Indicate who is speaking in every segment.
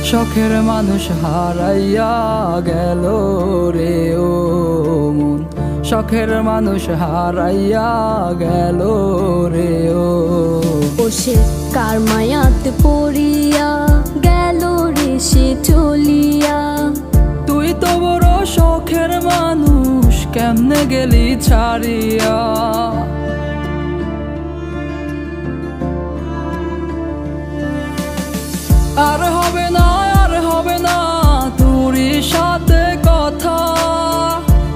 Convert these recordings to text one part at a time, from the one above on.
Speaker 1: শখের মানুষ হারাইয়া গেল রে ও মন, শখের মানুষ হারাইয়া গেল রে ও।
Speaker 2: সে কার মায়াতে পড়িয়া গেল রে সে চলিয়া।
Speaker 1: তুই তো বড় শখের মানুষ, কেমনে গেলি ছাড়িয়া। আর হবে না, আর হবে না তোরই সাথে কথা,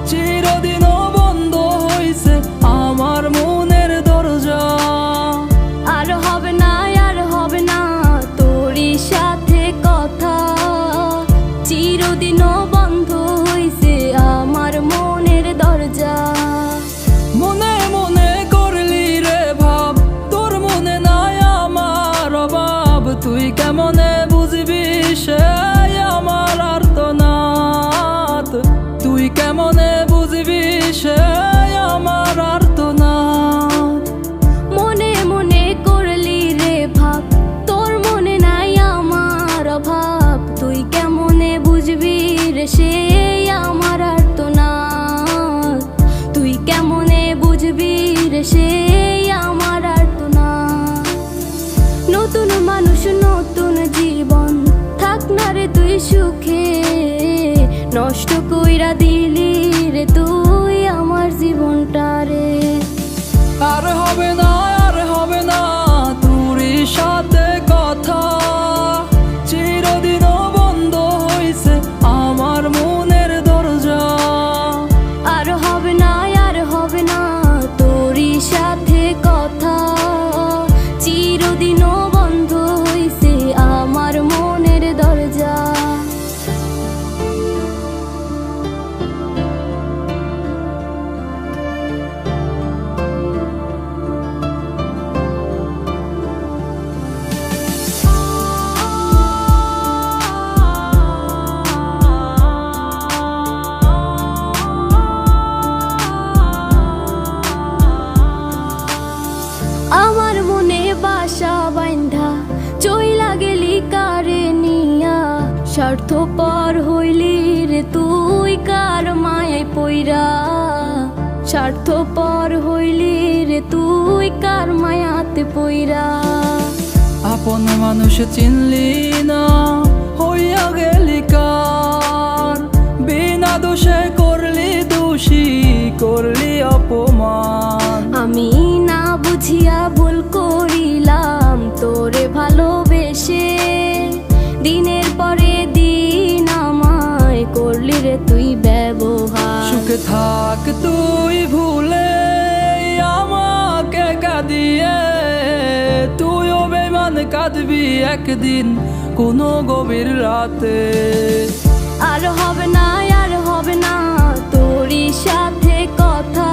Speaker 1: চিরদিনও বন্ধ হইছে আমার মনের দরজা।
Speaker 2: আর হবে না, আর হবে না তোরই সাথে কথা, চিরদিনও বন্ধ হইছে আমার মনের দরজা।
Speaker 1: মনে মনে করলি রে ভাব, তোর মনে নাই আমার অভাব। তুই কেমনে বুঝবি সে আমার আর্তনাদ, তুই কেমনে বুঝবি সে আমার আর্তনাদ।
Speaker 2: মনে মনে করলি রে ভাব, তোর মনে নাই আমার অভাব। তুই কেমনে বুঝবি রে সে আমার আর্তনাদ, তুই কেমনে বুঝবি রে সে আমার আর্তনাদ। নতুন মানুষ নতুন জীবন, থাক না রে তুই সুখে, নষ্ট কইরা দিলি রে তুই আমার জীবনটা রে।
Speaker 1: আর হবে না, আর হবে না তোরই সাথে কথা, চিরদিনও বন্ধ হইছে আমার মনের দরজা।
Speaker 2: আর হবে না, আর হবে না তোরই সাথে কথা, চিরদিনও বন্ধ হইছে আমার মনের দরজা। আমার মনে বাসা বাইন্ধা চইলা গেলি কারে নিয়া, স্বার্থপর হইলি রে তুই কার মায়ায় পইরা। স্বার্থপর হইলি রে তুই কার মায়াতে পইরা।
Speaker 1: আপন মানুষ চিনলি না, হইয়া গেলি কার। বিনা দোষে করলি দোষী, করলি অপমান।
Speaker 2: আমি না বুঝিয়া ভুল করিলাম তোরে ভালোবেসে, দিনের পরে দিন আমায় করলি রে তুই ব্যবহার।
Speaker 1: সুখে থাক তুই ভুলে আমাকে কাঁদিয়ে, তুইও বেমান কাঁদবি একদিন কোনো গভীর রাতে।
Speaker 2: আর হবে না, আর হবে না তোরই সাথে কথা,